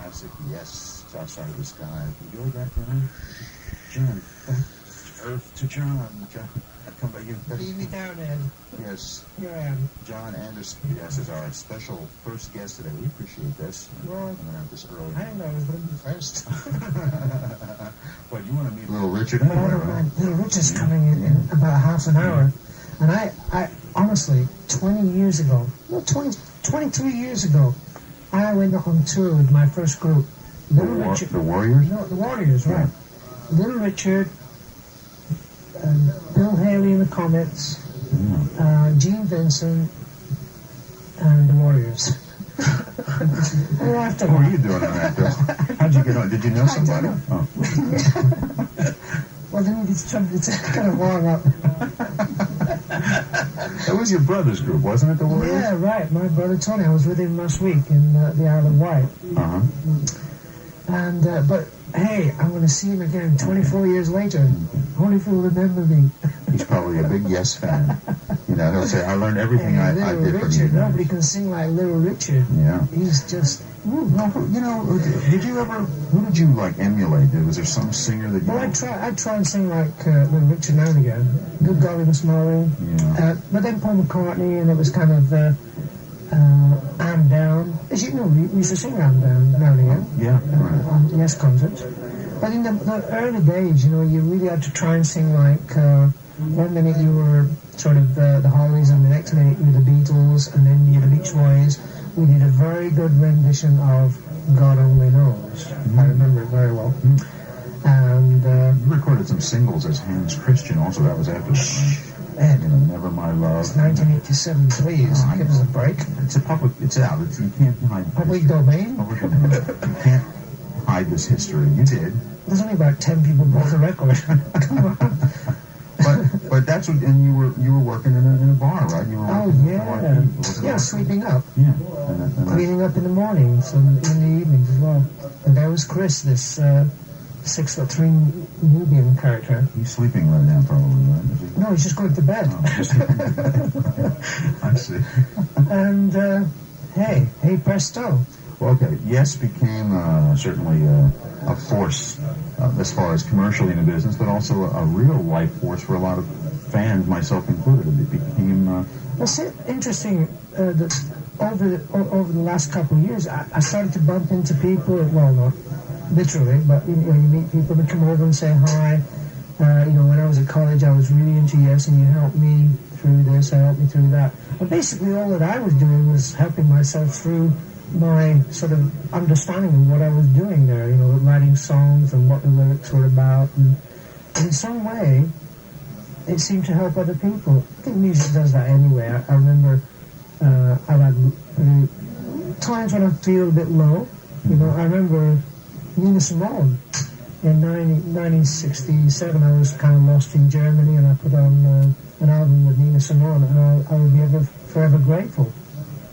classic, yes, outside of the sky. Enjoy that, John? Earth to John. Come by you. Leave me down, Ed. Yes. Here I am. John Anderson, yes, is our special first guest today. We appreciate this. Well, coming out this early. I didn't know I was going to be first. What, you want to meet Little Richard? But I don't mind. Little Richard's coming in about half an hour. And I honestly, 20 years ago, no, 23 years ago, I went on tour with my first group. Little Richard. The Warriors? No, the Warriors, right. Little Richard, Bill Haley and the Comets, Gene Vincent, and the Warriors. What were you doing on that, Bill? How'd you get on? Did you know somebody? Oh. Well, then it's kind of warm up. That was your brother's group, wasn't it, the Warriors? Yeah, right. My brother Tony, I was with him last week in the Isle of Wight. And, but, hey, I'm going to see him again 24 years later. I wonder if he'll remember me. He's probably a big Yes fan. You know, he'll say, I learned everything I did from you. Nobody can sing like Little Richard. Yeah. He's just... Well, you know, did you ever... Who did you, like, emulate? Was there some singer that you... Well, I'd try and sing like Little Richard now and again. Good Golly Miss Molly. Yeah. But then Paul McCartney, and it was kind of... I'm Down. As you know, we used to sing I'm Down now and again. Yeah, right. On Yes concerts. But in the early days, you know, you really had to try and sing like... one minute you were sort of the Hollies, and the next minute you were the Beatles, and then you were the Beach Boys. We did a very good rendition of God Only Knows. I remember it very well. And you recorded some singles as Hans Christian also. That was after that, right? Ed, you know, Never My Love. It's 1987, please. Give us a break. It's a public, it's out. You can't hide public domain? Public domain. You can't hide this history. You did. There's only about 10 people bought the record. Come on. But that's what, and you were working in a bar, right? You were sweeping up. Yeah. Cleaning up in the mornings and in the evenings as well. And there was Chris, this 6'3" Nubian character. He's sleeping right now, probably, right? No, he's just going to bed. Oh, I see. And hey presto. Well, okay, Yes became certainly a force as far as commercially in the business, but also a real life force for a lot of fans, myself included. It became... It's interesting that over the last couple of years, I started to bump into people, well, not literally, but you meet people that come over and say hi. When I was at college, I was really into Yes, and you helped me through this, helped me through that. But basically all that I was doing was helping myself through my sort of understanding of what I was doing there, writing songs and what the lyrics were about. And in some way, it seemed to help other people. I think music does that anyway. I remember I've had times when I feel a bit low. I remember Nina Simone. In 1967, I was kind of lost in Germany, and I put on an album with Nina Simone, and I will be forever grateful,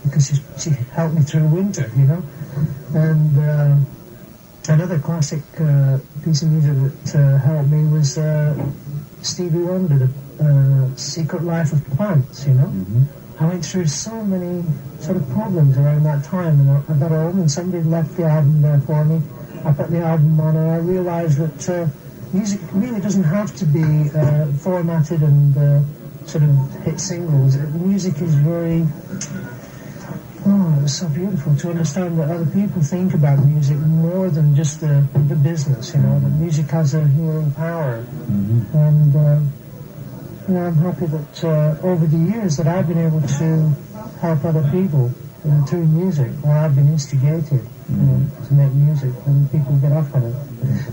because she helped me through winter, And another classic piece of music that helped me was Stevie Wonder, The Secret Life of Plants, I went through so many sort of problems around that time, and I got home and somebody left the album there for me. I put the album on, and I realized that music really doesn't have to be formatted and sort of hit singles. Music is very... Oh, it's so beautiful to understand that other people think about music more than just the business, that music has a healing power. And I'm happy that over the years that I've been able to help other people through music, or I've been instigated to make music, and people get off on it.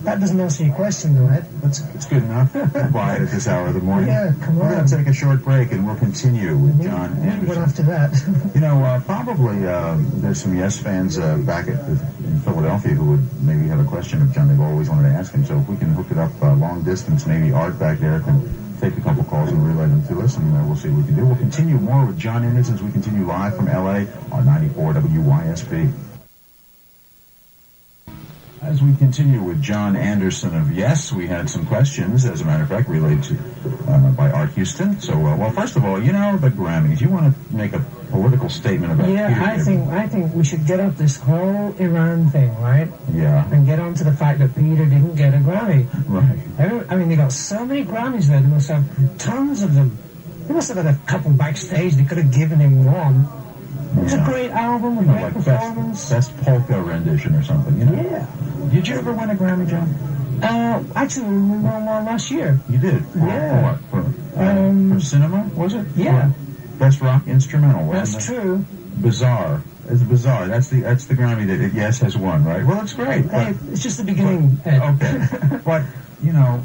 That doesn't answer your question, though, Ed. It's good enough. Quiet at this hour of the morning. Yeah, come on. We're going to take a short break, and we'll continue with John Anderson. What after that? Probably there's some Yes fans back in Philadelphia who would maybe have a question of John. They've always wanted to ask him. So if we can hook it up long distance, maybe Art back there can take a couple calls and relay them to us, and we'll see what we can do. We'll continue more with John Anderson as we continue live from L.A. on 94 WYSP. As we continue with John Anderson of Yes, we had some questions, as a matter of fact, relayed to by Art Houston. So, well, first of all, the Grammys. You want to make a political statement about Yeah, Peter. I think we should get off this whole Iran thing, right? Yeah. And get on to the fact that Peter didn't get a Grammy. Right. I mean, they got so many Grammys there. They must have tons of them. They must have had a couple backstage. They could have given him one. It was a great album, a great performance. Best polka rendition or something, you know? Yeah. Did you ever win a Grammy, John? Actually, we won one last year. You did? Yeah. For what? For cinema, was it? Yeah. Best rock instrumental, wasn't That's it? true. Bizarre. It's bizarre. That's the Grammy that Yes has won, right? Well, it's great. Hey, it's just the beginning. Okay. But, you know,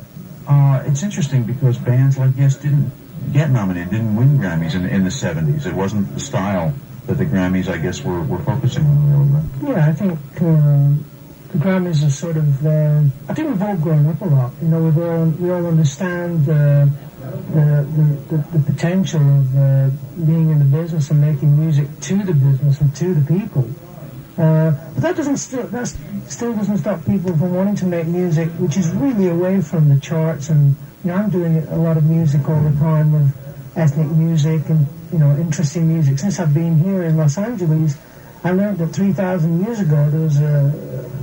it's interesting because bands like Yes didn't get nominated, didn't win Grammys in the 70s. It wasn't the style that the Grammys, I guess, were focusing on a little bit. Yeah, I think the Grammys are sort of. I think we've all grown up a lot. You know, we all understand the potential of being in the business and making music to the business and to the people. But that still doesn't stop people from wanting to make music, which is really away from the charts. And you know, I'm doing a lot of music all the time, of ethnic music and interesting music. Since I've been here in Los Angeles, I learned that 3,000 years ago there was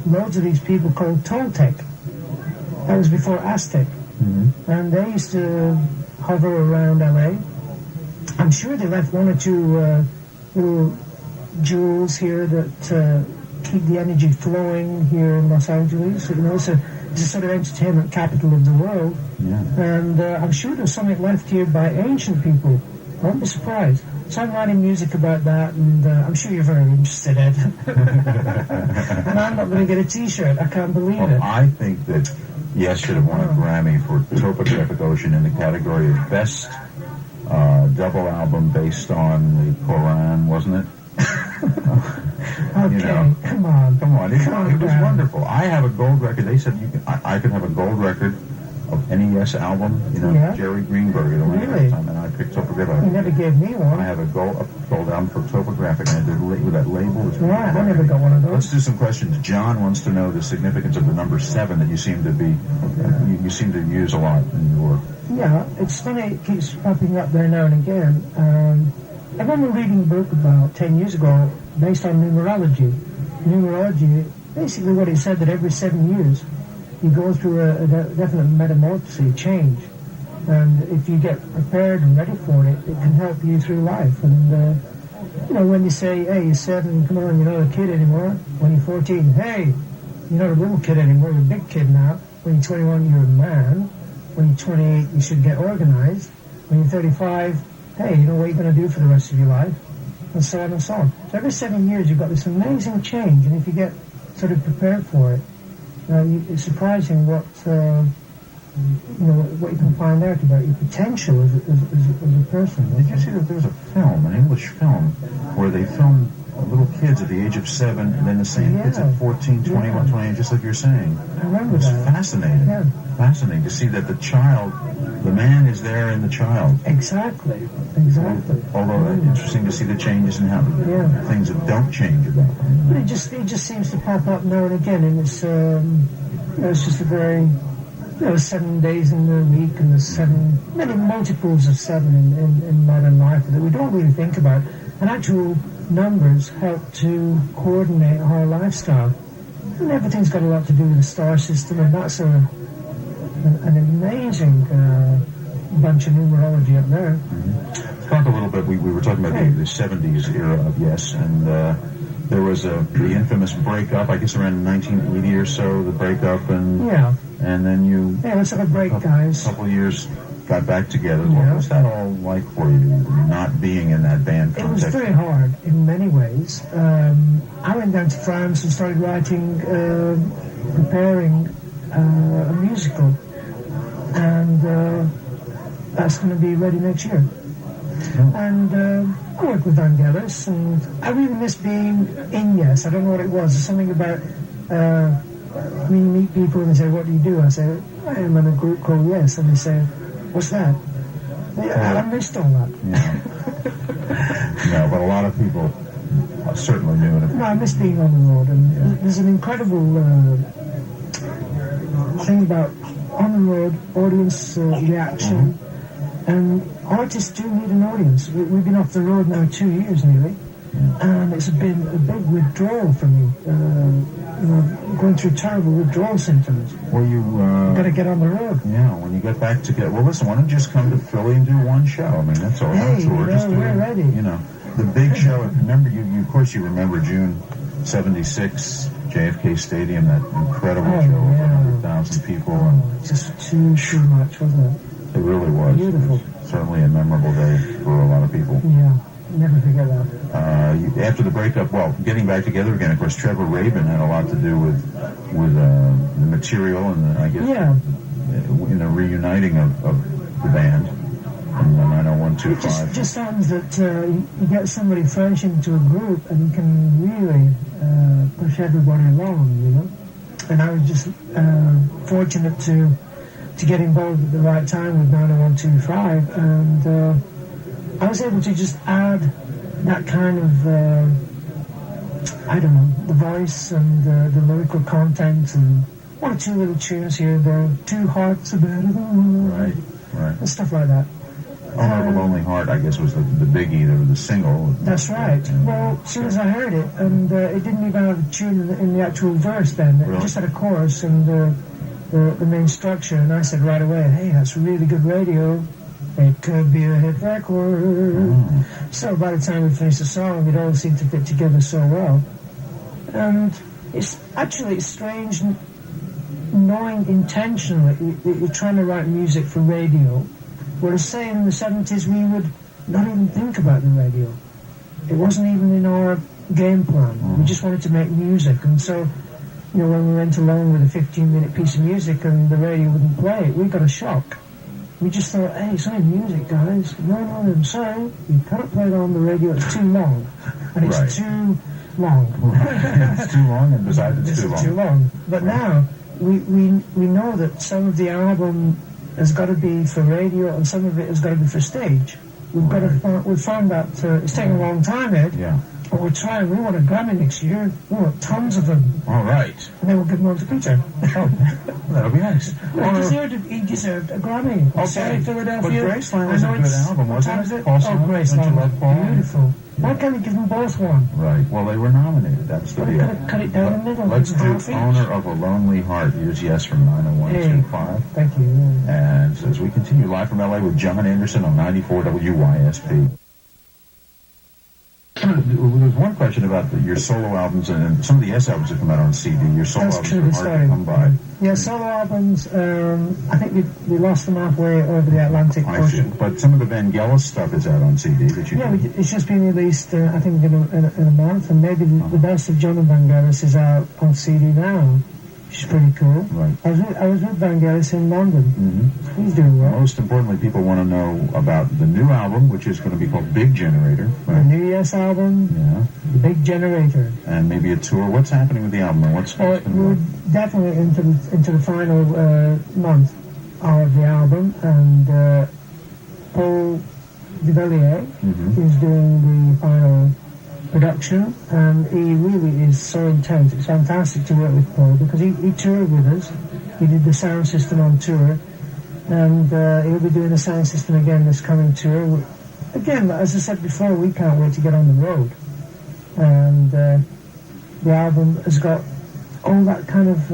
loads of these people called Toltec. That was before Aztec. Mm-hmm. And they used to hover around LA. I'm sure they left one or two little jewels here that keep the energy flowing here in Los Angeles. You know, it's a sort of entertainment capital of the world. Yeah. And I'm sure there's something left here by ancient people. I won't be surprised. So I'm writing music about that, and I'm sure you're very interested, Ed. And I'm not going to get a T-shirt. I can't believe it. I think that Yes should have won a Grammy for Topographic Ocean in the category of Best Double Album based on the Quran, wasn't it? Okay, You know, come on. It was wonderful. I have a gold record. They said I could have a gold record of any Yes album. You know, Yeah. Jerry Greenberg at the Really? time, and I picked Topographic. You never gave me one. I have a gold album for Topographic, and I did with that label. It's Yeah, I never got one of those. Let's do some questions. John wants to know the significance of the number 7 that you seem to use a lot in your work. Yeah, it's funny, it keeps popping up there now and again. I remember reading a book about 10 years ago based on numerology. Numerology, basically what it said, that every 7 years you go through a definite metamorphosis, change. And if you get prepared and ready for it, it can help you through life. And, you know, when you say, hey, you're 7, come on, you're not a kid anymore. When you're 14, hey, you're not a little kid anymore, you're a big kid now. When you're 21, you're a man. When you're 28, you should get organized. When you're 35, hey, you know what you're going to do for the rest of your life, and so on and so on. So every 7 years, you've got this amazing change, and if you get sort of prepared for it, it's surprising what what you can find out about your potential as a person. Did you see that there was a film, an English film, where they filmed little kids at the age of 7, and then the same kids at 14, 21, 28, just like you're saying? I remember It was that. fascinating. Yeah. Fascinating to see that the man is there in the child. Exactly. Although interesting to see the changes in how Yeah. things that don't change about them. But it just seems to pop up now and again, and it's it's just a very 7 days in the week, and there's many multiples of 7 in modern life that we don't really think about. And actual numbers help to coordinate our lifestyle, and everything's got a lot to do with the star system, and that's an amazing bunch of numerology up there. Mm-hmm. Talk a little bit. We were talking about the 70s era of Yes, and there was the infamous breakup. I guess around 1980 or so, the breakup, and then let's have a break, guys. A couple of years got back together. Yeah. What was that all like for you, not being in that band context? It was very hard in many ways. I went down to France and started writing, preparing a musical, and that's going to be ready next year. And I worked with Vangelis, and I really miss being in Yes. I don't know what it was. There's something about when you meet people and they say, what do you do? I say, I am in a group called Yes. And they say, what's that? I missed all that. No, but a lot of people certainly knew it. No, I miss being on the road. And there's an incredible thing about on the road, audience reaction. And artists do need an audience. We've been off the road now 2 years nearly, and it's been a big withdrawal for me. Going through terrible withdrawal symptoms. Well, you got to get on the road. Yeah, when you get back together. Well, listen, why don't you just come to Philly and do one show? I mean, that's all. Hey, we're ready. The big show. Remember, of course, you remember June '76, JFK Stadium, that incredible show of 100,000 people. And just too much, wasn't it? It really was. Beautiful. It was certainly a memorable day for a lot of people. Yeah, never forget that. After the breakup, getting back together again, of course, Trevor Rabin had a lot to do with the material and in the reuniting of the band in the 90125. It just happens that you get somebody fresh into a group and you can really push everybody along, And I was just fortunate to get involved at the right time with 90125, and I was able to just add that kind of, the voice and the lyrical content and one or two little tunes here and there. Two hearts are better than one. Right. And stuff like that. Honorable Lonely Heart, I guess, was the biggie, the single. That's right. Well, as soon as I heard it, and it didn't even have a tune in the actual verse then. It just had a chorus and the main structure, and I said right away, hey, that's really good radio. It could be a hit record. So by the time we finished the song, it all seemed to fit together so well. And it's strange knowing intentionally that you're trying to write music for radio, whereas say in the 70s we would not even think about the radio. It wasn't even in our game plan. We just wanted to make music, and so when we went along with a 15-minute piece of music and the radio wouldn't play it, we got a shock. We just thought, hey, it's only music, guys. No, I'm sorry. You cannot play it on the radio. It's too long. And it's too long. It's too long, and besides, it's too long. But now, we know that some of the album has got to be for radio and some of it has got to be for stage. We've found that it's taken a long time, Ed. Yeah. But we're trying. We want a Grammy next year. We want tons of them. All right. And then we'll give them on to Peter. That'll be nice. He deserved a Grammy. Okay. Sorry, Philadelphia. But Graceland was a good album, wasn't it? Graceland was beautiful. Why can't we give them both one? Right. Well, they were nominated. That's the deal. Cut it down the middle. Let's do Owner of a Lonely Heart. Here's Yes from 90125. Thank you. And as we continue live from LA with John Anderson on 94 WYSP. There was one question about your solo albums and some of the Yes albums that come out on CD. Your solo albums are hard to come by. Yeah, solo albums, I think we lost them halfway over the Atlantic Ocean. But some of the Vangelis stuff is out on CD that you did. It's just been released, I think, in a month, and maybe the best of John and Vangelis is out on CD now, which is pretty cool. Right. I was with Vangelis in London. Mm-hmm. He's doing well. Most importantly, people want to know about the new album, which is going to be called Big Generator. Right? The new Yes album, The Big Generator. And maybe a tour. What's happening with the album? We're definitely into the final month of the album, and Paul Duvalier is doing the final production, and he really is so intense. It's fantastic to work with Paul because he toured with us. He did the sound system on tour, and he'll be doing the sound system again this coming tour. Again, as I said before, we can't wait to get on the road, and the album has got all that kind of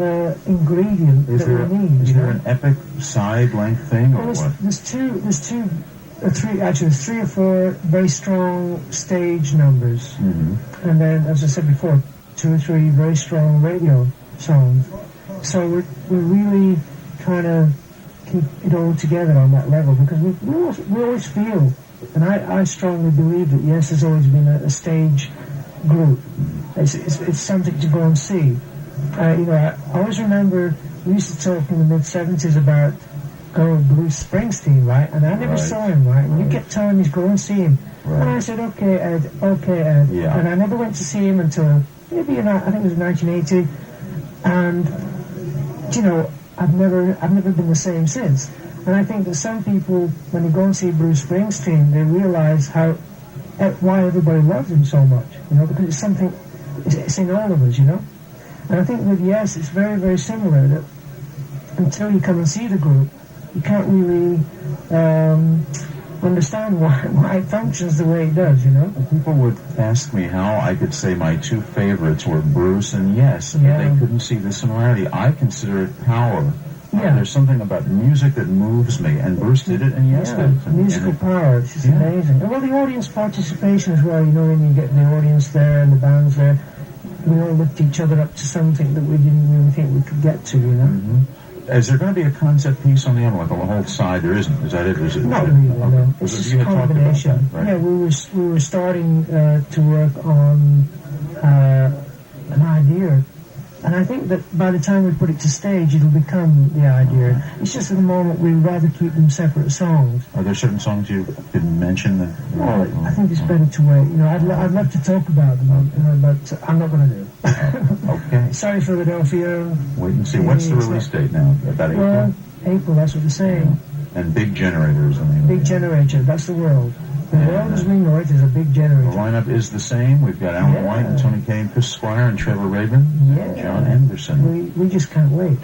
ingredient that we need. Is there an epic side-length thing, or what? There's three or four very strong stage numbers, and then, as I said before, 2 or 3 very strong radio songs. So we're really trying to keep it all together on that level, because we always feel, and I strongly believe that Yes has always been a stage group. It's something to go and see. I always remember we used to talk in the mid-70s about going with Bruce Springsteen, right? And I never saw him, right? And you kept telling me to go and see him. Right. And I said, okay, Ed. Yeah. And I never went to see him until maybe I think it was 1980. And, I've never been the same since. And I think that some people, when they go and see Bruce Springsteen, they realize why everybody loves him so much, because it's something, it's in all of us, And I think with Yes, it's very, very similar, that until you come and see the group, you can't really understand why it functions the way it does, you know? People would ask me how I could say my two favorites were Bruce and Yes, but they couldn't see the similarity. I consider it power. Yeah. There's something about music that moves me, and Bruce did it, and Yes did it. Musical power, it's just amazing. And well, the audience participation as well, you know, when you get the audience there and the band's there, we all lift each other up to something that we didn't really think we could get to, you know? Mm-hmm. Is there going to be a concept piece on the album, like on the whole side? There isn't. Is that it? Is it Not really, no. It's just just a combination. That, right? Yeah, we were starting to work on an idea. And I think that by the time we put it to stage, it'll become the idea. It's just at the moment we'd rather keep them separate songs. Are there certain songs you didn't mention? I think it's better to wait. You know, I'd love to talk about them, but I'm not going to do it. Okay. Sorry, Philadelphia. Wait and see. What's the release date now? About April? Well, April, that's what they're saying. And Big Generator is the name. Big Generator, that's the world. The world as we know it is a big generator. The lineup is the same. We've got Alan White and Tony Kaye and Chris Squire and Trevor Rabin and John Anderson. We just can't wait.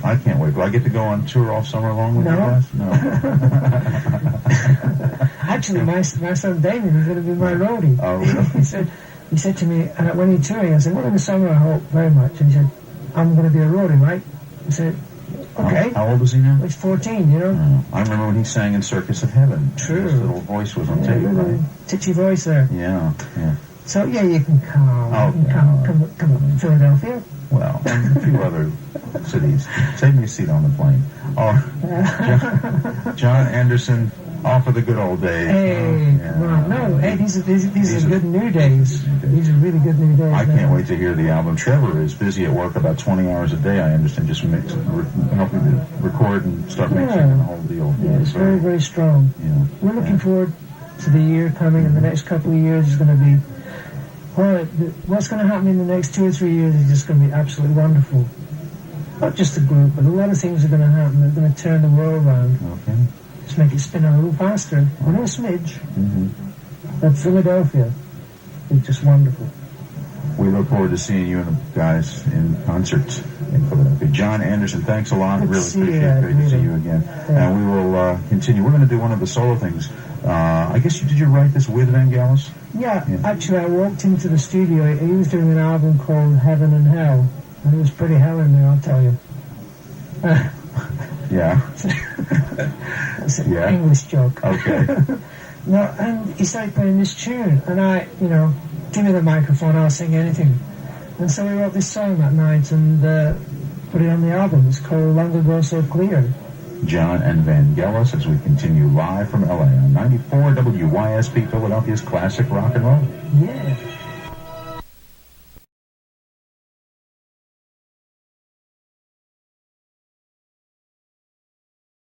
I can't wait. Do I get to go on tour all summer long with you guys? No. Actually, my son Damien is going to be my roadie. Oh, really? He said to me, when he's touring, I said, well, in the summer I hope very much. And he said, I'm going to be a roadie, right? I said, okay. How old is he now? He's 14, you know. I remember when he sang in Circus of Heaven. True. His little voice was on tape, right? Titchy voice there. Yeah. So, you can come. Come to Philadelphia. Well, and a few other cities. Save me a seat on the plane. John Anderson, off of the good old days. Hey, these are good new days. These are really good new days. I can't wait to hear the album. Trevor is busy at work about 20 hours a day, I understand, just helping to record and start mixing and the whole deal. Yeah, it's very, very strong. Yeah. We're looking forward to the year coming, and the next couple of years is going to be, what's going to happen in the next 2 or 3 years is just going to be absolutely wonderful. Not just the group, but a lot of things are going to happen. They're going to turn the world around. Okay. Just make it spin a little faster. A little smidge. Mm-hmm. But Philadelphia is just wonderful. We look forward to seeing you and the guys in concert in Philadelphia. John Anderson, thanks a lot. Really appreciate it. Great to see you again. Yeah. And we will continue. We're going to do one of the solo things. I guess did you write this with Vangelis? Yeah, actually I walked into the studio. He was doing an album called Heaven and Hell. And it was pretty hell in there, I'll tell you. It's an English joke. Okay. No, and he started playing this tune, and I, give me the microphone, I'll sing anything. And so we wrote this song that night and put it on the album. It's called Long Ago So Clear. John and Vangelis as we continue live from LA on 94 WYSP, Philadelphia's classic rock and roll. Yeah.